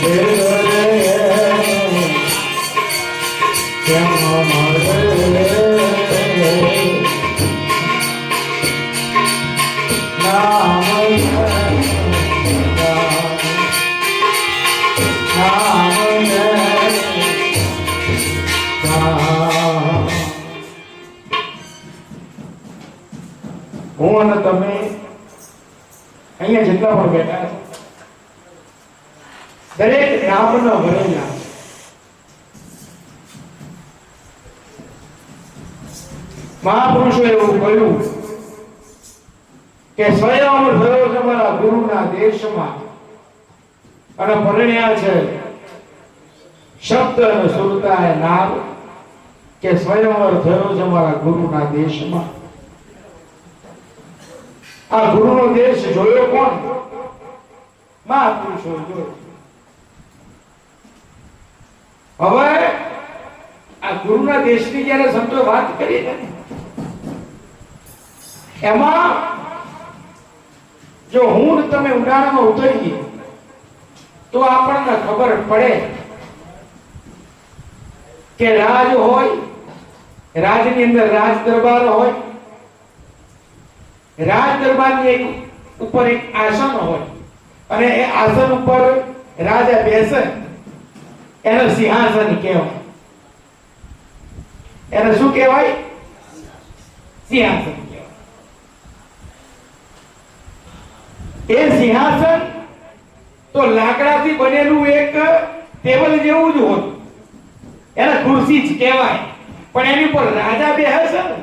હું અને તમે અહીંયા જેટલા પણ બેઠા છો દરેક નામના ભરેલા મહાપુરુષો એવું કહ્યું કે સ્વયં થયો છે મારા ગુરુના દેશમાં અને પરણ્યા છે શબ્દ અને સુરતા એ નામ કે સ્વયંવર થયો છે મારા ગુરુના દેશમાં. આ ગુરુનો દેશ જોયો કોણ? મહાપુરુષો જોયો. હવે આ ગુરુના દેશની જ્યારે સંતો વાત કરી ને એમાં જો હું તમે ઉડાણમાં ઉતરીએ તો આપણને ખબર પડે કે રાજ હોય, રાજની અંદર રાજ દરબાર હોય, રાજ દરબારની એક ઉપર એક આસન હોય અને એ આસન ઉપર રાજા બેસે એને સિંહાસન કહેવાય. એને શું કહેવાય? સિંહાસન કહેવાય. એ સિંહાસન તો લાકડાથી બનેલું એક ટેબલ જેવું જ હોય, એને ખુરશી જ કહેવાય, પણ એની ઉપર રાજા બેસે ને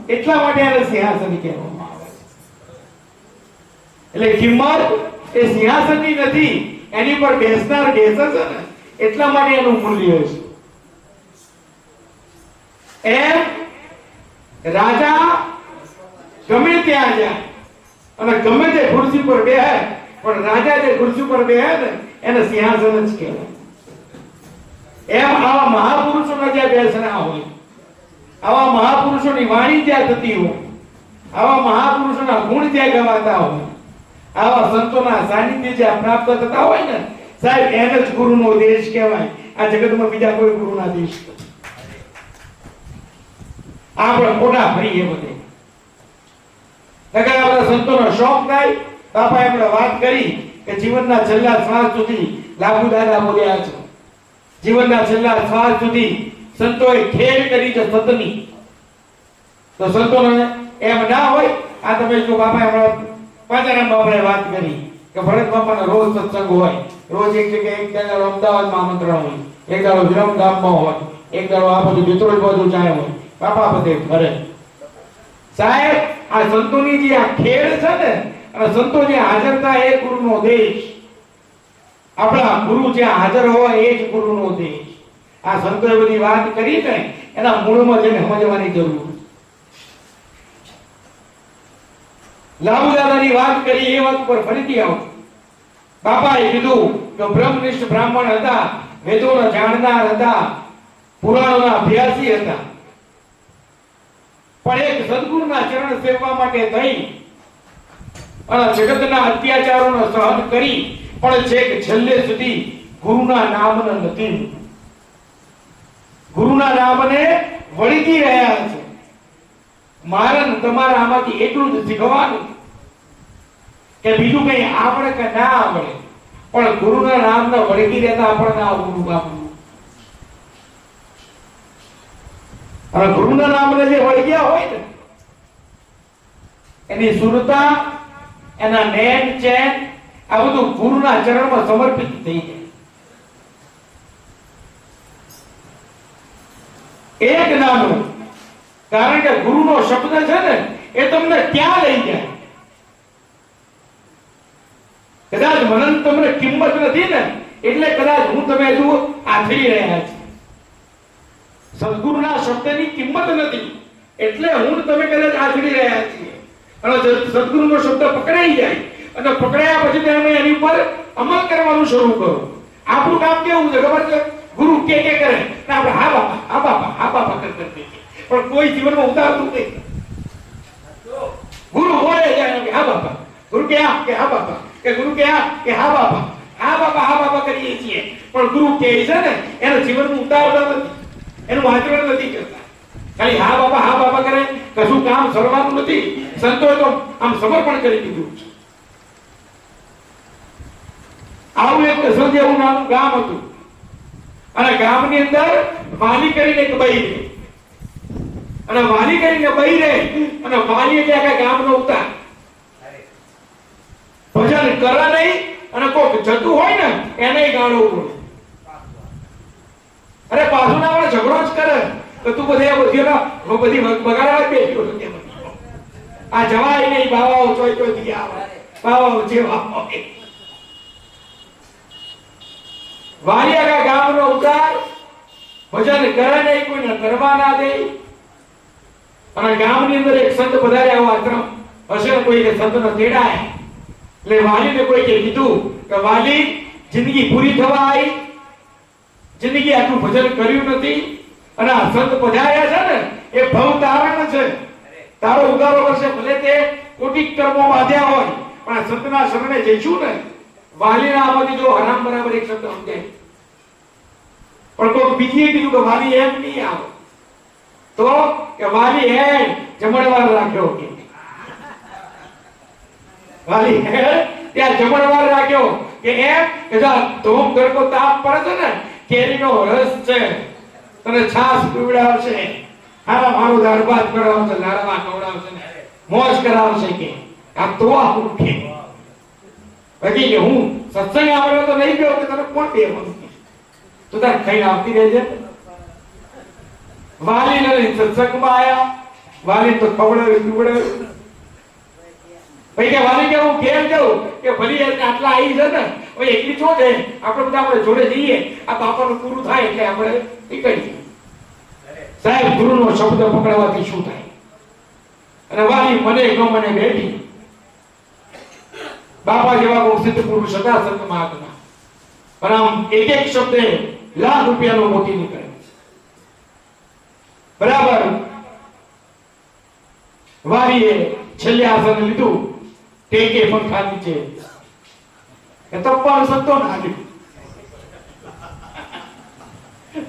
એટલા માટે એને સિંહાસન કહેવામાં આવે. એટલે કિંમત એ સિંહાસનની નથી, એની પર બેસનાર બેસે છે ને એટલા માટે એનું મૂલ્ય છે. એમ રાજા ગમે ત્યાં જાય અને ગમે તે ખુરશી પર બેહે, પણ રાજા જે ખુરશી પર બેહે ને એને સિંહાસન જ કહેવાય. એમ આવા મહાપુરુષોના જ્યાં બેસણા હોય, આવા મહાપુરુષોની વાણી જ્યાં થતી હોય, આવા મહાપુરુષોના ગુણ જ્યાં ગવાતા હોય, આવા સંતોના સાનિધ્ય જ્યાં પ્રાપ્ત થતા હોય ને સાહેબ, એને જ ગુરુનો દેશ કહેવાય. આ જગતમાં બીજા કોઈ ગુરુના દેશ નથી. આપણે ખોટા ફરીએ બધે. આપણા સંતોનો શોખ થાય. બાપા એમણે વાત કરી કે જીવનના છેલ્લા શ્વાસ સુધી લાભુ દાદા બોલ્યા છે. જીવનના છેલ્લા શ્વાસ સુધી સંતોએ ખેડ કરી છે સતની. તો સંતોને એમ ના હોય. આ તમે જો બાપા એમણે પાંચારામ બાપાએ વાત કરી કે ભરત બાપાનો રોજ સત્સંગ હોય, રોજ એક જગ્યાએ, એક દાડો અમદાવાદમાં આમંત્રણ હોય, એક દાડો વિરમગામમાં હોય, એક દાડો આ બધું વિતરોજ બાજુ જાય હોય, બાપા બધે ફરે. સાહેબ આ સંતોની જે આ ખેડ છે ને અને સંતો જે હાજર થાય એ ગુરુનો દેશ. આપણા ગુરુ જ્યાં હાજર હોય એ જ ગુરુનો દેશ. આ સંતોએ બધી વાત કરી ને એના મૂળમાં જઈને સમજવાની જરૂર છે. લાભુ દાદાની વાત કરી એ વાત પર ફરીથી આવું. બાપાએ કીધું કે બ્રહ્મનિષ્ઠ બ્રાહ્મણ હતા, વેદોના જાણનાર હતા, પુરાણોના અભ્યાસી હતા, પણ એક સદગુરુના ચરણ સેવવા માટે થઈ અને જગતના અત્યાચારોનો સહન કરી પણ છેક છેલ્લે સુધી ગુરુના નામને નથી, ગુરુના નામને વળગી રહ્યા છે. મારે તમારા આમાંથી એટલું જ શીખવાનું કે બીજું કઈ આવડે કે ના આવડે, પણ ગુરુના નામને વળગી રહેતા આપણને આ ગુરુ આપવું. અને ગુરુના નામને જે વળગ્યા હોય ને એની સુરતા, એના નેમ ચેન આ બધું ગુરુના ચરણમાં સમર્પિત થઈ જાય. એક નામનું, કારણ કે ગુરુનો શબ્દ છે ને એ તમને ક્યાં લઈ જાય. કદાચ મને તમને કિંમત નથી ને એટલે કદાચ હું તમે હજુ આથડી રહ્યા છે. સદગુરુના શબ્દની કિંમત નથી એટલે હું તમે કદાચ આથડી રહ્યા છીએ. અને સદગુરુનો શબ્દ પકડાઈ જાય અને પકડાયા પછી તમે એની પર અમલ કરવાનું શરૂ કરો. આપણું કામ કેવું છે ખબર છે? ગુરુ કે કરે ને આપણે હા બાપા, હા બાપા, હા બાપા કરતા પણ કોઈ જીવનમાં ઉતારતું નથી. ગુરુ બોલે જાય કે હા બાપા, ગુરુ કે હા બાપા, કે ગુરુ કે હા બાપા, હા હા બાપા કરીએ છીએ, પણ ગુરુ કહે છે ને એનું જીવનનું ઉતારતા નથી, એનું આચરણ નથી કરતા. ખાલી હા બાપા કરે, કશું કામ સરવાનું નથી. સંતોએ તો આમ સમર્પણ કરી દીધું છે. આવું એક કસોજ એવું નાનું ગામ હતું, અને ગામની અંદર વાલી કરીને એક બઈ રહે, અને વાલી કરીને બઈ રહે, અને વાલી એટલે આખા ગામનો ઉતાર. ભજન કરે નહીં, અને કોક જતું હોય ને એને ગાળો પડે. અરે પાછું ના આપણે ઝઘડો જ કરે તો તું બધી બગાડવા જ બેઠો હતો. આ જવાય નહીં, બાવાઓ ચોય ચોય થી આવે, બાવાઓ જેવા હોય. વાલિયા ગામનો ઉતાર ભજન કરે નહીં, કોઈને કરવા ના દે. અને ગામની અંદર એક સંત પધાર્યા, આવો આશ્રમ હશે ને, કોઈ સંતનો તેડાય એટલે વાલીને કોઈ કીધું કે વાલી, જિંદગી પૂરી થવા આવી, જિંદગી આટલું ભજન કર્યું નથી, અને આ સંત પધાર્યા છે ને એ ભવ તારણ છે, તારો ઉગારો કરશે. ભલે તે કોટી કર્મો બાંધ્યા હોય, પણ આ સંતના શરણે જઈશું ને, વાલીના આમાંથી જો હરામ બરાબર એક શબ્દ સમજાય. પણ કોઈ બીજી કીધું કે વાલી એમ નહીં આવે, તો કે વાલી હે જમણવાર રાખ્યો, કે વાલી હે ત્યાં જમણવાર રાખ્યો, કે એમ કે જો ધોમ ગરકો તાપ પડે છે ને, કેરીનો રસ છે, તને છાસ પીવડાવશે, હારા મારું દાળ ભાત કરાવશે, લાડવા ખવડાવશે ને મોજ કરાવશે. કે આ તો આવું કે બાકી કે હું સત્સંગ આવ્યો તો નહીં ગયો, કે તને કોણ દેવાનું, તું તાર ખાઈને આવતી રહેજે. વાલી ને સત્સંગમાં આયા, વાલી તો ખવડાવ્યું પીવડાવ્યું. ભાઈ કે વાલી કે હું કેમ જાઉં, કે ભલી આટલા આવી છે ને, હવે એકલી છો છે, આપણે બધા આપણે જોડે જઈએ, આ બાપાનું પૂરું થાય એટલે આપણે નીકળીએ. સાહેબ ગુરુનો શબ્દ પકડવાથી શું થાય? અને વાલી મને મને બેઠી. બાપા જેવા કોઈ સિદ્ધ પુરુષ હતા સંત મહાત્મા, પણ આમ એક શબ્દ લાખ રૂપિયાનો મોટી નીકળે. બરાબર વાલીએ છેલ્લે આસન લીધું, ટેકે પંખા નીચે, એ તપ્પાનો સંતો ના લીધું,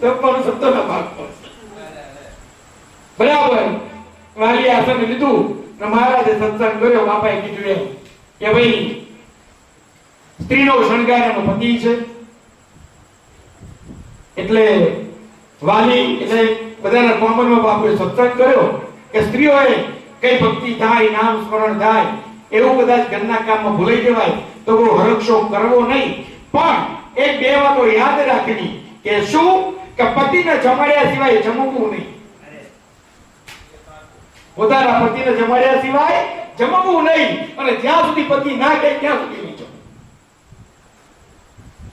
તપ્પાનો સંતો ના ભાગ પર. બરાબર વાલીએ આસન લીધું, ને મહારાજે સત્સંગ કર્યો. બાપાએ કીધું એમ કે ભાઈ, સ્ત્રીનો શણગાર એનો પતિ છે, એટલે વાલી એટલે બધાના કોમનમાં બાપુએ સત્સંગ કર્યો કે સ્ત્રીઓએ કઈ ભક્તિ થાય, નામ સ્મરણ થાય, એવું કદાચ ઘરના કામમાં ભૂલાઈ જવાય તો બહુ હરખશોક કરવો નહીં. પણ એક બે વાતો યાદ રાખવી, કે શું કે પતિને જમાડ્યા સિવાય જમવું નહીં, પોતાના પતિને જમાડ્યા સિવાય જમવું નહીં, અને જ્યાં સુધી પતિ ના કહે ત્યાં સુધી નહીં જમવું.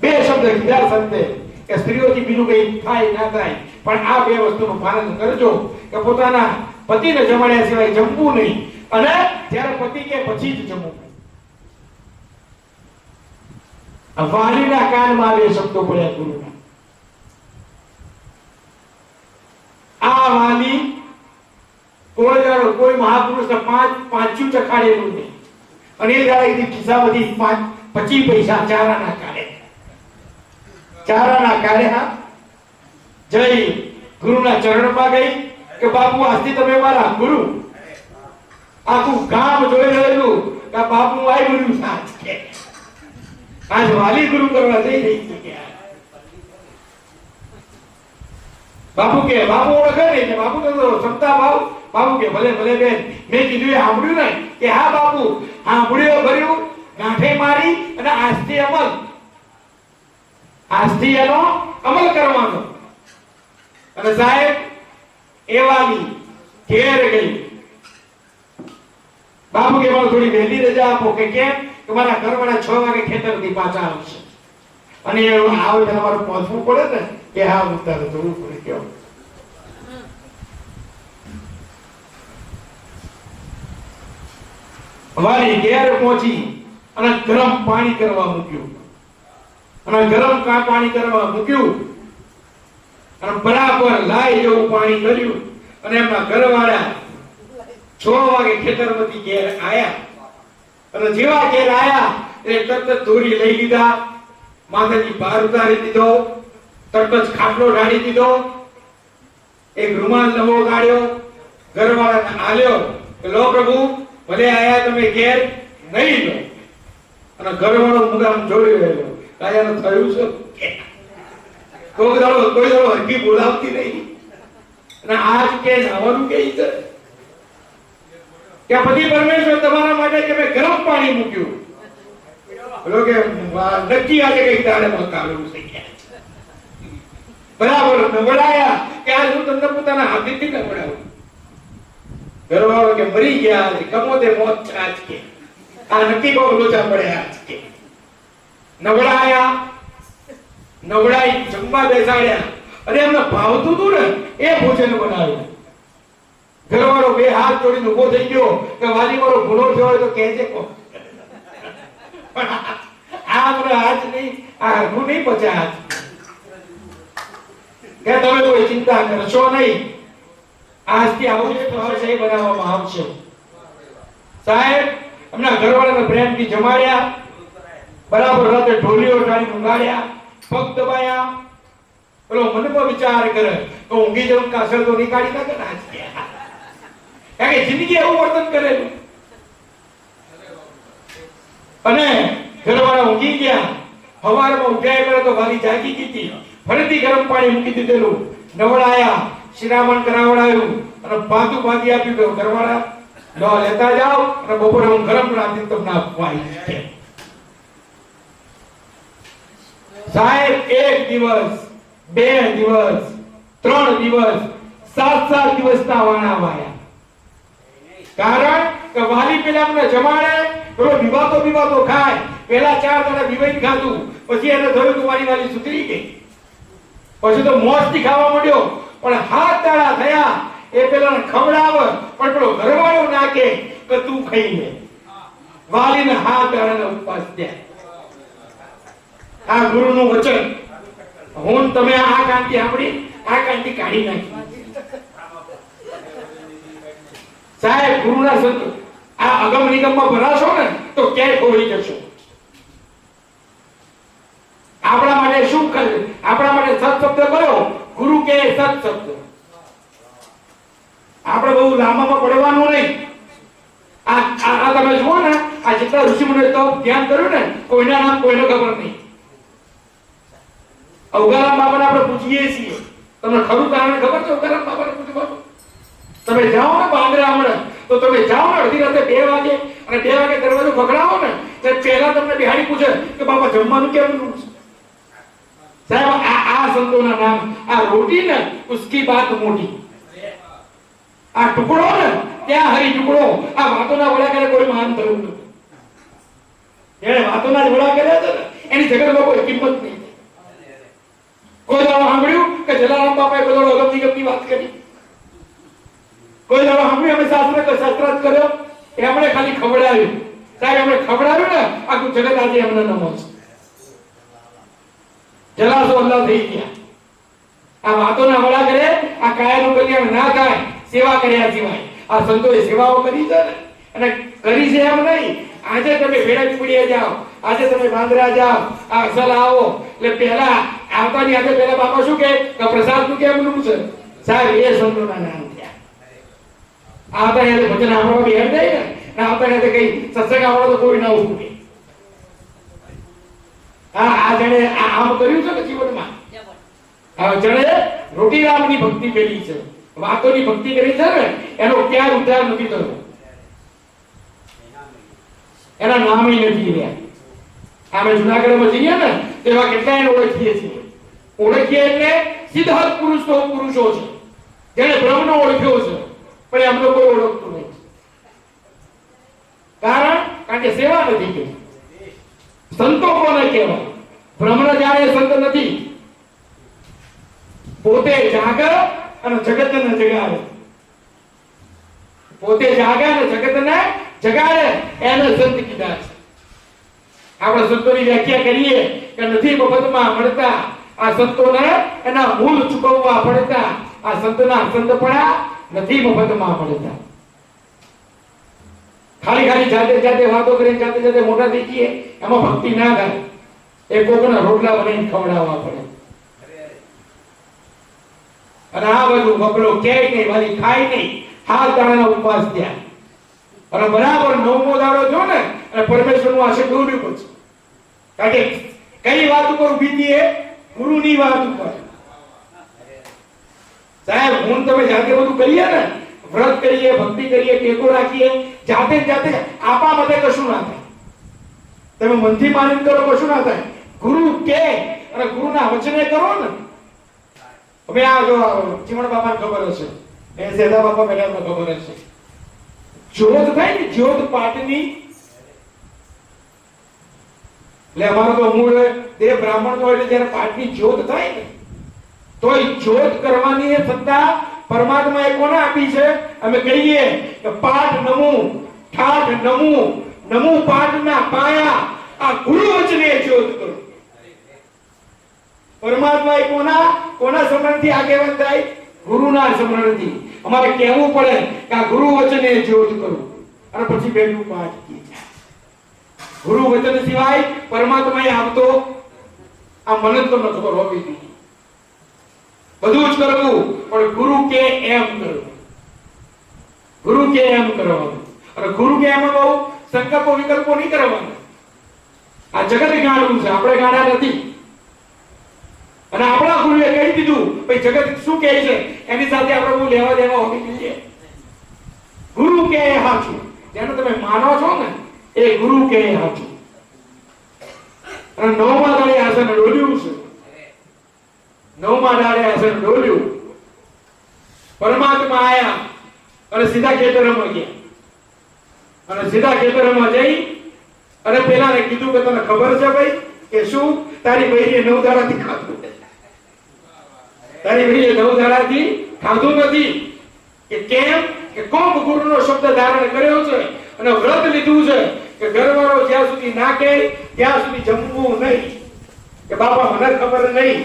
બે શબ્દ કીધા સંતે કે સ્ત્રીઓથી બીજું કઈ થાય ના થાય, પણ આ બે વસ્તુનું પાલન કરજો, કે પોતાના પતિને જમાડ્યા સિવાય જમવું નહીં, અને જ્યારે પતિ કે પછી જ જમવું. વાલીના કાનમાં બે શબ્દો પડ્યા ગુરુના. આ વાલી કોઈ મહાપુરુષને પાંચ્યું ચખાડેલું નહીં, અને એ દાડા ખિસ્સામાંથી 25 પૈસા ચારાના કાઢે, ચારાના કાઢ્યા. જય ગુરુના ચરણમાં ગઈ કે બાપુ આજથી તમે મારા ગુરુ. આખું ગામ જોઈ રહેલું કે બાપુ આવ્યું સાચ કે આજ વાલી ગુરુ કરવા જઈ રહી છે. બાપુ કે બાપુ ઓળખે નહીં, બાપુ તો ક્ષમતા ભાવ. બાપુ કે ભલે ભલે બેન, મેં કીધું એ સાંભળ્યું ને, કે હા બાપુ સાંભળ્યો, ભર્યું, ગાંઠે મારી, અને આજથી એનો અમલ કરવાનો. અને સાહેબ એ વાલી ઘેર ગઈ. બાપુ કે મને થોડી વહેલી રજા આપો, કે કેમ, કે મારા ઘરવાળા 6 વાગે ખેતરથી પાછા આવશે, અને આવે તમારે પહોંચવું પડે ને, કે હા ઉતારે જવું પડે. કેવું વાલી ઘેર પહોંચી અને ગરમ પાણી કરવા મૂક્યું, અને ગરમ પાણી કરવા મૂક્યું, અને બરાબર લાઈ જેવું પાણી કર્યું, અને એમના ઘરવાળા 6 વાગે ખેતરમાંથી ઘેર આયા. અને જેવા ઘેર આયા એટલે તરત દોરી લઈ લીધા, માતાજી બહાર ઉતારી દીધો, તરત જ ખાટલો ઢાળી દીધો, એક રૂમાલ નવો કાઢ્યો, ઘરવાળાને આલ્યો કે લો પ્રભુ, ભલે આયા તમે ઘેર, નહીં લો. અને ઘરવાળો મુગામ જોઈ રહેલો, કાયાનું થયું છે કોઈ દાડો હરકી બોલાવતી નહીં. અને આજ કે નાવાનું કે છે કે પતિ પરમેશ્વર તમારા માટે કે મેં ગરમ પાણી મૂક્યું, બોલો કે નક્કી આજે કઈ તારે મકાલું થઈ ગયા. બરાબર નવડાયા કે આજ હું તમને પોતાના હાથેથી નવડાવું. ઘરવાળો કે મરી ગયા, કમોદે મોત છાજ કે આ નક્કી કો લોચા પડ્યા આજ કે. નવડાયા, નવડાઈ જમવા બેસાડ્યા, અને એમને ભાવતું હતું ને એ ભોજન બનાવ્યું. ઘરવાળો બે હાથ જોડીને ઉભો થઈ ગયો કે વાલી મારો ભૂલો થયો હોય તો કહેજે કો. આ મને આજ નહીં, આ હરખું નહીં પચે આજ કે તમે કોઈ ચિંતા કરશો નહીં, આજથી આવું જ આવશે બનાવવામાં આવશે. સાહેબ એમના ઘરવાળાને પ્રેમથી જમાડ્યા, બરાબર રાતે ઢોલીઓ ટાળી ઊંઘાડ્યા, પગ દબાયા. પેલો મનમાં વિચાર કરે તો ઊંઘી જવું કાસળ તો નીકાળી નાખે ને આજ કે, કારણ કે જિંદગી એવું વર્તન કરેલું. અને ઘરવાળા ઊંઘી ગયા, સવારમાં ઉઠ્યા કરે તો વાલી જાગી ગઈ હતી, ફરીથી ગરમ પાણી મૂકી દીધેલું, નવડાયા, શિરામણ કરાવડાયું અને પાતું બાંધી આપ્યું કે ઘરવાળા લો લેતા જાઓ અને બપોરે હું ગરમ રાખી તમને આપવા આવીશ. સાહેબ એક દિવસ, બે દિવસ, 3 દિવસ, 7 દિવસના વાણા વાયા. કારણ કે વાલી પેલા અમને જમાડે, પેલો વિવાતો ખાય, પેલા 4 દાડા વિવાઈ ખાધું, પછી એને થયું કે મારી વાલી સુધરી ગઈ, પછી તો મોજથી ખાવા માંડ્યો. પણ 7 દાડા થયા એ પેલાને ખવડાવે, પણ પેલો ઘરવાળો નાખે કે તું ખાઈ લે. વાલીને 7 દાડાના ઉપવાસ થયા. આ ગુરુનું વચન હું તમે આ કાંતિ સાંભળી, આ કાંતિ કાઢી નાખી. સાહેબ ગુરુના સંત આ અગમ નિગમમાં ભરાશો ને તો ક્યાંય ખોવાઈ જશો. આપણા માટે શું કર્યું? આપણા માટે સત શબ્દ કયો? ગુરુ કે સત શબ્દ. આપણે બહુ લાંબામાં પડવાનું નહીં. આ તમે જુઓ ને, આ જેટલા ઋષિમુનિઓએ તો ધ્યાન કર્યું ને, કોઈના નામ કોઈને ખબર નહીં. અવગારામ બાબાને આપણે પૂછીએ છીએ, તમને ખરું કારણ ખબર છે? અવગારામ બાબાને પૂછવાનું, તમે જાઓ ને બાંદ્રા હમણાં, તો તમે જાઓ ને અડધી રાતે 2 વાગે અને 2 વાગે દરવાજો ખખડાવો ને, તો પહેલા તમને બિહારી પૂછે કે બાબા જમવાનું કેમનું છે? સાહેબ આ સંતોના નામ, આ રોટી ને ઉસકી બાત મોટી, આ ટુકડો ને ત્યાં હરી ટુકડો. આ વાતોના વડા કરે કોઈ મહાન થયું નથી. જેણે વાતોના જ વડા કર્યા છે ને એની જગતમાં કોઈ કિંમત નહીં. કોઈ દાડો સાંભળ્યું કે જલારામ બાપાએ કોઈ દાડો અગમ નિગમની વાત કરી? કોઈ દાડો સાંભળ્યું અમે શાસ્ત્રાર્થ કર્યો? એમણે ખાલી ખવડાવ્યું. સાહેબ એમણે ખવડાવ્યું ને આખું જગત આજે એમને નમો છે. જલાસો અલ્લાહ થઈ ગયા. આ વાતોના વડા કરે, આ કાયાનું કલ્યાણ ના થાય સેવા કર્યા સિવાય. આ સંતોએ સેવાઓ કરી છે ને, અને કરી છે એમ નહીં. આજે તમે ભેડા પીપળીએ જાઓ, આજે તમે બાંદ્રા જાઓ, આ અસલ આવો એટલે પહેલા આવતાની આજે પહેલા બાપા શું કે પ્રસાદનું કેમનું છે? સાહેબ એ સંતોના નામ થયા. આવતા યાદ ભજન આવડવા બેહાડ જાય ને, આવતા યાદ કઈ સત્સંગ આવડો તો કોઈ ના ઉભું નહીં. આ જણે આમ કર્યું છે ને જીવનમાં, જણે રોટીરામની ભક્તિ કરી છે, વાતોની ભક્તિ કરી છે ને, એનો ક્યાંય ઉદ્ધાર નથી થયો. એના નામ નથી રહ્યા. અમે જુનાગઢમાં જઈએ ને તેવા કેટલાય ઓળખીએ છીએ. ઓળખીએ એટલે સિદ્ધાર્થ પુરુષો છે, જેને બ્રહ્મનો ઓળખ્યો છે, પણ એમનો કોઈ ઓળખતું નહીં. કારણ કે સેવા નથી કરી. સંતો કોને કહેવાય? બ્રહ્મણ જાણે સંત નથી. પોતે જાગે અને જગતને જગાડે. પોતે જાગે અને જગતને જગાડે એને સંત કીધા છે. આપણે સંતોની વ્યાખ્યા કરીએ કે નથી મફતમાં મળતા, આ સંતોને એના મૂળ ચૂકવવા પડતા. આ સંતના સંતપણા નથી મફતમાં મળતા. ખાલી જાતે વાતો કરીને જાતે મોટા થઈ જઈએ એમાં ભક્તિ ના થાય. એ કોકના રોટલા બનાવીને ખવડાવવા પડે. અને આ બધું બગલો ક્યાંય નહીં, વાલી ખાય નહીં, 7 દાડાના ઉપવાસ થયા. અને બરાબર 9મો દાડો જો ને અને પરમેશ્વરનું આશીર્વાદ ડોલ્યું પછી. કારણ કે કઈ વાત ઉપર ઊભી હતી? એ ગુરુની વાત ઉપર. સાહેબ હું તમે જાતે બધું કરીએ ને, વ્રત કરીએ, ભક્તિ કરીએ, ટેકો રાખીએ, જાતે આપા માટે કશું ના થાય. તમે મનથી માનીને કરો કશું ના થાય. ગુરુ કે અને ગુરુના વચને કરો ને. હવે આ જો ચીમણ બાપાને ખબર હશે, એ સેદા બાપા મેડમને ખબર હશે, જ્યોત થાય ને જ્યોત પાટની, એટલે અમારો તો મૂળ દેવ બ્રાહ્મણ નો, એટલે જ્યારે પાટની જ્યોત થાય ને તો એ જ્યોત કરવાની એ સત્તા પરમાત્માએ કોને આપી છે? અમે કહીએ કે પાઠ નમું, ઠાઠ નમું, નમું પાઠના પાયા, આ ગુરુ વચને જ્યોત કરો. પરમાત્મા કોના સ્મરણથી આગેવાન થાય? ગુરુના સ્મરણથી. અમારે કહેવું પડે કે આ ગુરુ વચને જ્યોત કરો, અને પછી બેનું પાઠ કી જાય. ગુરુ વચન સિવાય પરમાત્માએ આવતો આ મને તો ન ખબર હોવી જોઈએ. બધું જ કરવું પણ ગુરુ કે એમ કરવું, ગુરુ કે એમ કરવાનું. અને ગુરુ કે એમ બહુ સંકલ્પો વિકલ્પો નહીં કરવાના. આ જગત ગાંડું છે, આપણે ગાંડા નથી. અને આપણા ગુરુએ કહી દીધું ભાઈ જગત શું કહે છે એની સાથે આપણે બહુ લેવા દેવા હોવી જોઈએ. ગુરુ કે એ સાચું, જેને તમે માનો છો ને એ ગુરુ કે એ સાચું. અને 9મા દાડે આસન ડોલ્યું છે, 9મા દાડે આસન ડોલ્યું. પરમાત્મા આયા અને સીધા ખેતરમાં ગયા. અને સીધા ખેતરમાં જઈ અને પેલાને કીધું કે તને ખબર છે ભાઈ કે શું તારી બહેરીએ 9 દાડાથી ખાધું, તારી બહેરીએ 9 દાડાથી ખાધું નથી. કે કેમ? કે કોમ ગુરુનો શબ્દ ધારણ કર્યો છે અને વ્રત લીધું છે કે ઘરવાળો જ્યાં સુધી ના કહે ત્યાં સુધી જમવું નહીં. કે બાપા મને ખબર નહીં.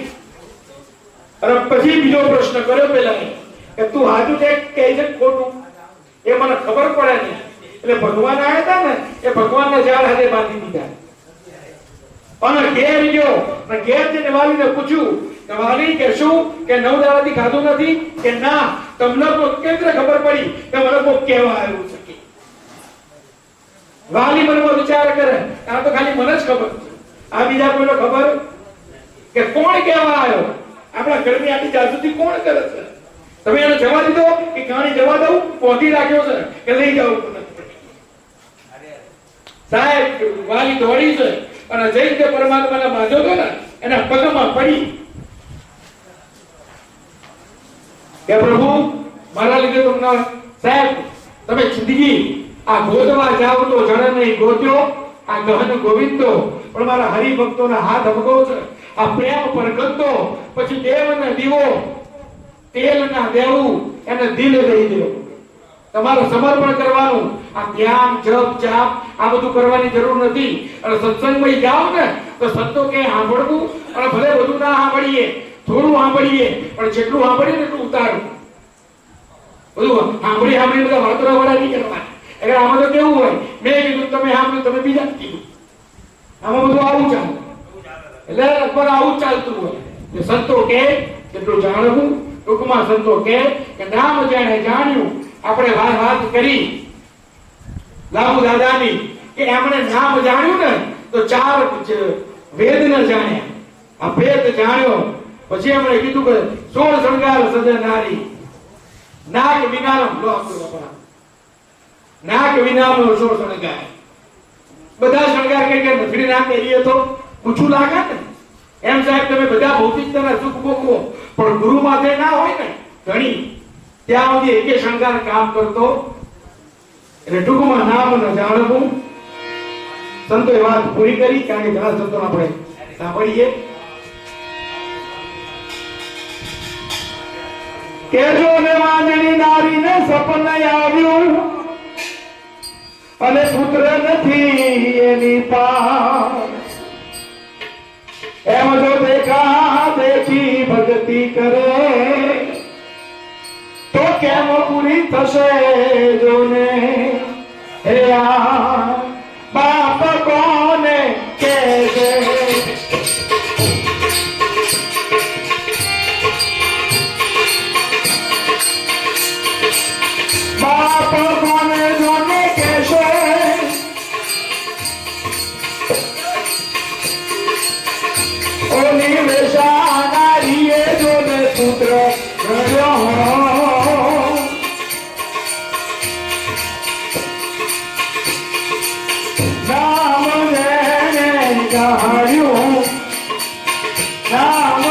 અને પછી બીજો પ્રશ્ન કર્યો પેલા કે તું હાજુ કહે છે ખોટું, એ મને ખબર પડે નહીં. એટલે ભગવાન આવ્યા હતા ને, એ ભગવાનના ઝાડ હાથે બાંધી દીધા. અને ઘેર ગયો અને ઘેર જઈને વાલીને પૂછ્યું કે વાલી કે શું કે 9 દાડાથી ખાધું નથી? કે ના. તમને તો કેવી રીતે ખબર પડી કે મને કોઈ કહેવા આવ્યું છે? વાલી મનમાં વિચાર કરે આ તો ખાલી મને જ ખબર છે, આ બીજા કોઈને ખબર કે કોણ કહેવા આવ્યો? આપણા ઘરની આટલી જાસૂસી કોણ કરે છે? તમે એને જવા દીધો કે કહાણી જવા દઉં? પહોંચી રાખ્યો છે કે લઈ જાવ? સાહેબ વાલી દોડી છે અને જઈને પરમાત્માને બાંધ્યો હતો ને એના પગમાં પડી કે પ્રભુ મારા લીધે તમને સાહેબ તમે જિંદગી આ ગોતવા જાવ તો જણ નહીં ગોત્યો આ ગહન ગોવિંદો, પણ મારા હરિભક્તોના હાથ અમગો છે. આ પ્રેમ પરગતો પછી દેવ ને દીવો તેલ ના દેવું એને દિલ દઈ દેવું. તમારે સમર્પણ કરવાનું. આ ધ્યાન જપ જાપ આ બધું કરવાની જરૂર નથી. અને સત્સંગમાં જાઓ ને તો સંતો કે સાંભળવું, અને ભલે બધું ના સાંભળીએ, થોડું સાંભળીએ, પણ જેટલું સાંભળીએ ને એટલું ઉતારવું. બધું સાંભળી બધા વાતોરા વાળા નહીં કરવા. એટલે આમાં તો કેવું હોય, મેં કીધું તમે સાંભળ્યું, તમે બીજા કીધું, આમાં બધું આવું ચાલે. એટલે લગભગ આવું જ ચાલતું હોય. સંતો કે એટલું જાણવું. ટૂંકમાં સંતો કે નામ જેણે જાણ્યું. આપણે વાત કરી લાભુ દાદાની કે એમણે નામ જાણ્યું ને તો 4 વેદ ન જાણ્યા. આ વેદ જાણ્યો પછી એમણે કીધું કે 16 શણગાર સજે નારી, નાક વિનાનો નાક વિનાનો 16 શણગાર. બધા શણગાર કે નથડી ના કરીએ તો પૂછું લાગે ને. એમ સાહેબ તમે બધા ભૌતિકતાના સુખ ભોગવો, પણ ગુરુ માથે ના હોય ને ઘણી, ત્યાં સુધી એકે શણગાર કામ કરતો. એટલે ટૂંકમાં નામ ન જાણવું. સંતોએ વાત પૂરી કરી, કારણ કે ઘણા સંતો આપણે સાંભળીએ. કેજો ને વાંજણી નારીને સપન આવ્યું અને પુત્ર નથી એની પાસ. એમ જો દેખા દેખી ભક્તિ કરે તો કેમ પૂરી થશે જોને? હે આ બાપ કોને કે વેશા નારીએ જોને પુત્ર રહ્યો નામ જેને ગાળ્યું નામ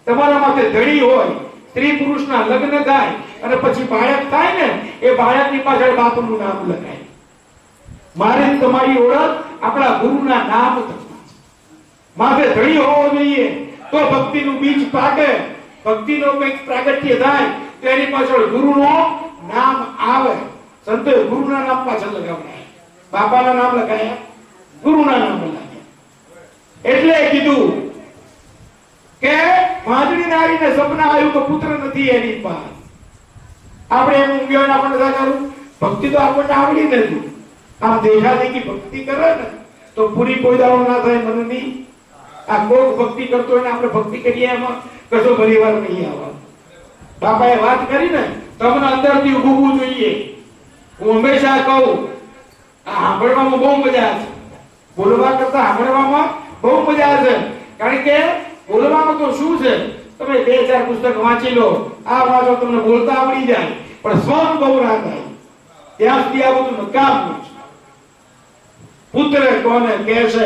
તમારા માટે ધડી હોય સ્ત્રી પુરુષના લગ્ન થાય અને પછી બાળક થાય ને એ બાળકની પાછળ બાપનું નામ લખાય. મારે તમારી ઓળખ આપણા ગુરુના નામ માથે ધડી હોવો જોઈએ તો ભક્તિનું બીજ પાકે, ભક્તિનો કંઈક પ્રાગટ્ય થાય તો એની પાછળ ગુરુનું નામ આવે. સંતોએ ગુરુના નામ પાછળ લગાવ્યા, બાપાના નામ લગાયા, ગુરુના નામ લગાવ્યા. એટલે કીધું કે વાંદડી નારીને સપના આવ્યું કે પુત્ર નથી એની પાસે. આપણે એમ ઊંઘ્યો ને આપણને કરું ભક્તિ તો આપણને આવડી નથી. આમ દેખાદેખી ભક્તિ કરે ને તો પૂરી કોઈ દાડો ના થાય મનની. આ કોક ભક્તિ કરતો હોય ને આપણે ભક્તિ કરીએ એમાં કશો પરિવાર નહીં આવવાનો. બાપાએ વાત કરી ને તમને અંદરથી ઉભવું જોઈએ. હું હંમેશા કહું આ સાંભળવામાં બહુ મજા છે, બોલવા કરતા સાંભળવામાં બહુ મજા છે. કારણ કે બોલવામાં તો શું છે, તમે 2-4 પુસ્તક વાંચી લો, આ વાંચો તમને બોલતા આવડી જાય, પણ સ્વન બહુ ના થાય ત્યાં સુધી આ બધું નકામું છે. પુત્ર કોને કહેશે,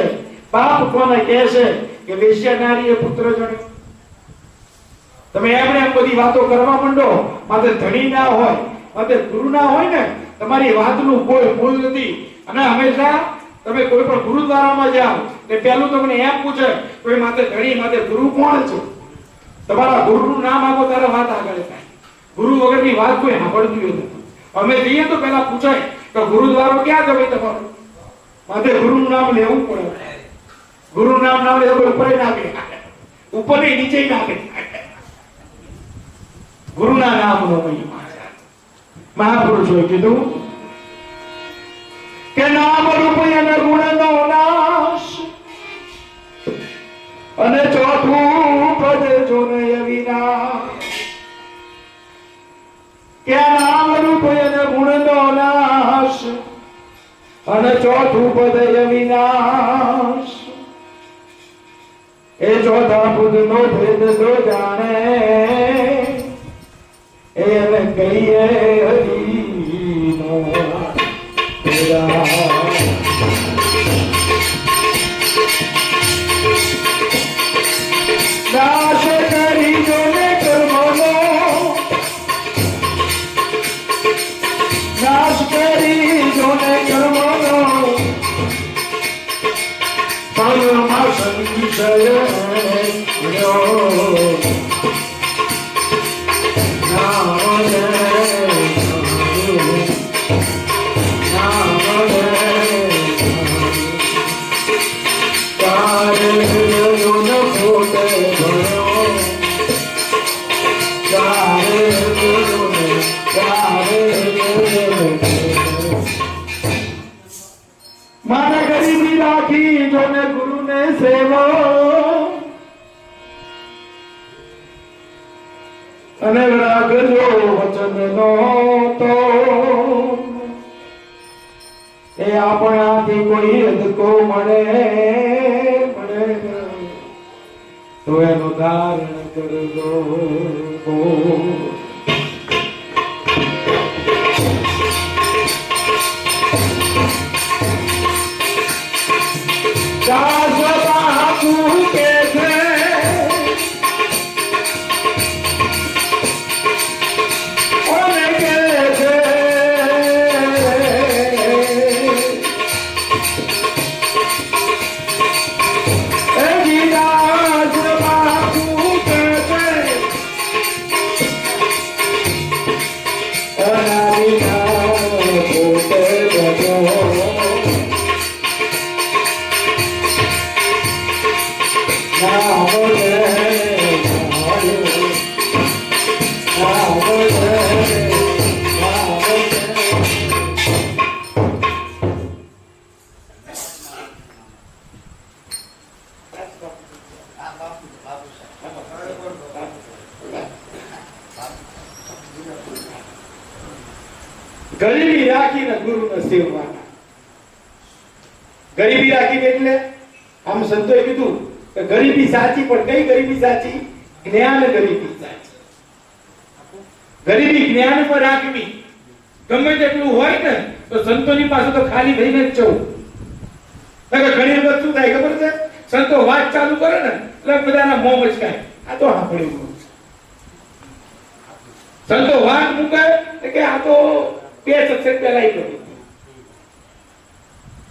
બાપ કોને કહેશે કે વેશ્યા નારીએ પુત્ર જણ્યો? તમે એમણે એમ બધી વાતો કરવા માંડો, માત્ર ધણી ના હોય, માત્ર ગુરુ ના હોય ને તમારી વાતનું કોઈ મૂળ નથી. અને હંમેશા તમે કોઈ પણ ગુરુદ્વારામાં જાઓ તે પહેલું તમને એમ પૂછે કોઈ માથે ધણી માથે ગુરુ કોણ છે? તમારા ગુરુનું નામ આપો ત્યારે વાત આગળ થાય. ગુરુ વગરની વાત કોઈ સાંભળતું નથી. અમે જઈએ તો પહેલા પૂછાય કે ગુરુદ્વારો ક્યાં છે ભાઈ તમારો? માથે ગુરુનું નામ લેવું પડે. ગુરુનું નામ ના લે તો ઉપર નાખે, ઉપર ને નીચે નાખે. ગુરુના નામનો મહિમા છે. મહાપુરુષોએ કીધું કે નામ રૂપ અને ગુણનો નાશ અને ચોથું પદ જોને અવિનાશ. કે નામ રૂપ અને ગુણનો નાશ અને ચોથું પદ અવિનાશ. એ ચોથા પદ નો ભેદ જો જાણે એને કહીએ હરિનો નાશ કરી જોને કર્મનો, નાશ કરી જોને કર્મનો પરમાં સંશય માને ગરીબી રાખી જોને ગુરુને સેવો અને રાખજો વચનનો તો એ આપણાથી કોઈ અદકો મળે તો એનું ધારણ કરજો. ગરીબી રાખીને ગુરુને સેવવાના. ગરીબી રાખીને એટલે આમ સંતોએ કીધું કે ગરીબી સાચી, પણ કઈ ગરીબી સાચી? જ્ઞાન ગરીબી સાચી. ગરીબી જ્ઞાન પર રાખવી. ગમે તેટલું હોય ને તો સંતોની પાસે તો ખાલી થઈને જ જવું. ઘણી વખત શું થાય ખબર છે? સંતો વાત ચાલુ કરે ને એટલે બધાના મોં મચકાય, આ તો સાંભળ્યું. સંતો વાત મુકાય કે આ તો બે સત્સંગ પહેલા કરી.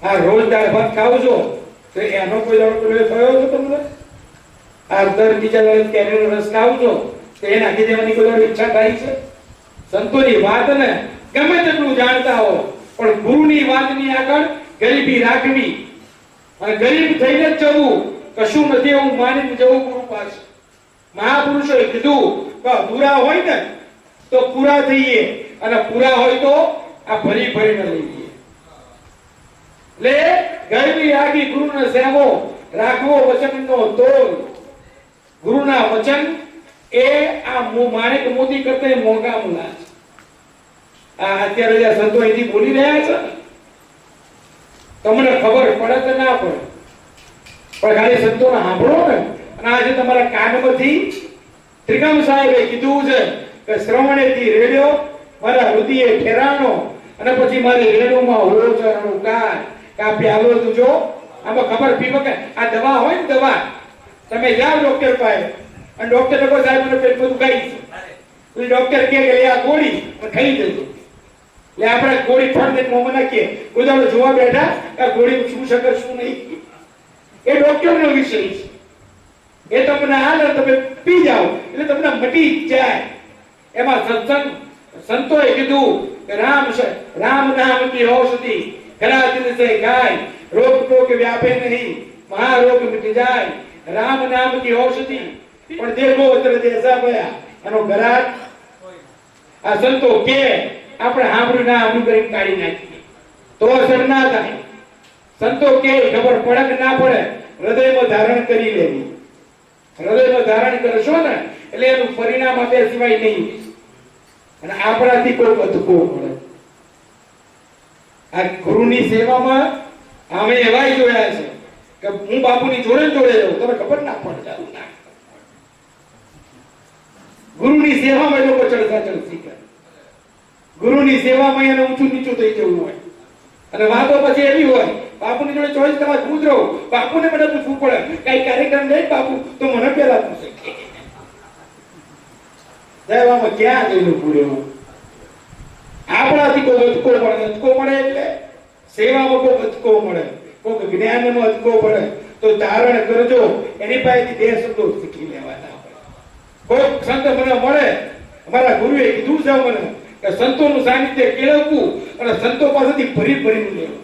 આ રોજ દાળ ભાત ખાવ છો તો એનો કોઈ દાડો થયો છે તમને? આ દર બીજા દાડે કેરીનો રસ ખાવ છો તો એને નાખી દેવાની કોઈ દાડો ઈચ્છા થાય છે? સંતોની વાત ને ગમે તેટલું જાણતા હો પણ ગુરુની વાતની આગળ ગરીબી રાખવી અને ગરીબ થઈને જ જવું. કશું નથી એવું માનીને જવું ગુરુ પાસે. મહાપુરુષોએ કીધું કે અધૂરા હોય ને તો પૂરા થઈએ અને પૂરા હોય તો આ ભરી ભરીને લઈએ. એટલે ગરીબી રાખી ગુરુનો સેવો રાખવો વચનનો તોલ. ગુરુના વચન એ આ માણેક મોતી કરતા મોંઘા મૂલા છે. આ અત્યારે જે સંતો અહીંથી બોલી રહ્યા છે તમને ખબર પડે કે ના પડે, પણ ખાલી સંતોને સાંભળો ને અને આજે તમારા કાનમાંથી ત્રિકમ સાહેબે કીધું છે કે શ્રવણેથી રેડ્યો મારા હૃદયે ઠેરાણો અને પછી મારી રેણુમાં હોળો ચરણો કા પ્યાલો તુજો. આમાં ખબર પીવો કે આ દવા હોય ને દવા, તમે જાઓ ડોક્ટર પાસે અને ડોક્ટર કહો સાહેબ મને પેટમાં દુખાય છે, એટલે ડોક્ટર કહે કે આ ગોળી ખાઈ જજો. એટલે આપણે ગોળી ફળ દઈને મોંમાં નાખીએ, કોઈ દાડો જોવા બેઠા કે ગોળી શું શકે શું નહીં, એ ડોક્ટરનો વિષય છે. એ તમને હાલે તમે પી જાઓ એટલે તમને મટી જાય. એમાં સત્સંગ સંતોએ કીધું કે રામ નામ કી ઔષધિ ખરા દિલ સે ગાય રોગ ટોક વ્યાપે નહીં મહારોગ મિટ જાય. રામ નામ કી ઔષધિ પણ દેખો ઉતર દેસા ભયા એનો ઘરાટ આ સંતો કે આપણે સાંભળ્યું ના સાંભળ્યું કરી કાઢી નાખીએ તો અસર ના થાય. સંતો કે ખબર પડે કે ના પડે હૃદયમાં ધારણ કરી લેવી. હૃદયમાં ધારણ કરશો ને એટલે એનું પરિણામ આપ્યા સિવાય નહીં. અને આપણાથી કોઈ અટકો પડે. આ ગુરુની સેવામાં અમે એવાય જોયા છે કે હું બાપુની જોડે જોડે રહું, તમે ખબર ના પડે. ગુરુની સેવામાં એ લોકો ચડતા ચડતી કરે. ગુરુની સેવામાં એને ઊંચું નીચું થઈ જવું હોય અને વાતો પછી એવી હોય બાપુની જોડે 24 કલાક ગુજરો, બાપુને મને પૂછવું પડે કઈ કાર્યક્રમ નહીં બાપુ તો મને પહેલા પૂછે દેવામાં ક્યાં જઈને પૂરેવું. આપણાથી કોઈ અટકો મળે, અટકો મળે એટલે સેવામાં કોઈ અટકો મળે, કોઈ જ્ઞાનમાં અટકો પડે તો ધારણ કરજો. એની પાસેથી બે શબ્દો શીખી લેવાના. કોઈ સંત મને મળે, અમારા ગુરુએ કીધું છે મને કે સંતોનું સાનિધ્ય કેળવવું અને સંતો પાસેથી ભરી ભરીને લેવું.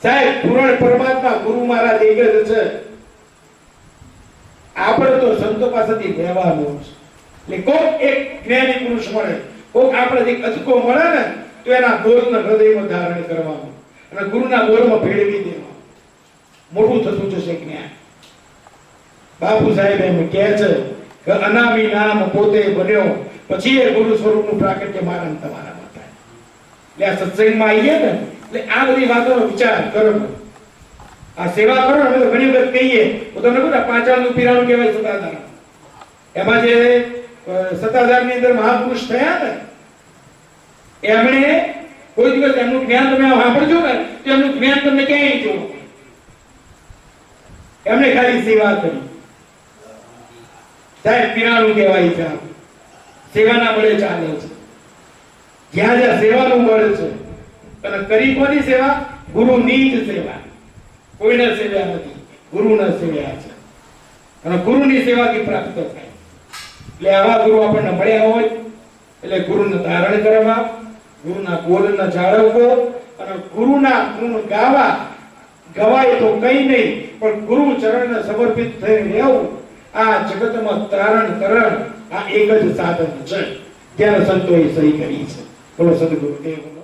સાહેબ પૂર્ણ પરમાત્મા ગુરુ મહારાજ એક જ છે. આપણે તો સંતો પાસેથી લેવાનું છે. એટલે કોઈ એક જ્ઞાની પુરુષ મળે, કોઈ આપણેથી અચકો મળે ને તો એના બોલને હૃદયમાં ધારણ કરવાનું અને ગુરુના બોલમાં ભેળવી દેવાનું. મોટું થતું જશે જ્ઞાન. બાપુ સાહેબ એમ કહે છે કે અનામી નામ પોતે બન્યો પછી એ ગુરુ સ્વરૂપનું પ્રાકટ્ય મારા ને તમારામાં થાય. એટલે આ સત્સંગમાં આવીએ ને એટલે આ બધી વાતોનો વિચાર કરો. આ સેવા કરો ને અમે તો ઘણી વખત કહીએ તો તમને કહું પાંચાળનું પીરાણું કહેવાય સતાધાર. એમાં જે સતાધારની અંદર મહાપુરુષ થયા ને એમણે કોઈ દિવસ એમનું જ્ઞાન તમે સાંભળજો ને તો એમનું જ્ઞાન તમને ક્યાંય જોવો. એમણે ખાલી સેવા કરી. સાહેબ પીરાણું કહેવાય છે. સેવાના બળે ચાલે છે. જ્યાં જ્યાં સેવાનું બળ છે અને કરી કોની સેવા? ગુરુની જ સેવા. કોઈના સેવા નથી, ગુરુના સેવા છે અને ગુરુની સેવાથી પ્રાપ્ત થાય. એટલે આવા ગુરુ આપણને મળ્યા હોય એટલે ગુરુને ધારણ કરવા, ગુરુના બોલને જાળવવો અને ગુરુના ગુણ ગાવા. ગવાય તો કઈ નહીં પણ ગુરુ ચરણને સમર્પિત થઈ રહેવું. આ જગતમાં તારણ કરણ આ એક જ સાધન છે. ત્યારે સંતોએ સહી કરી છે. બોલો સદગુરુદેવ.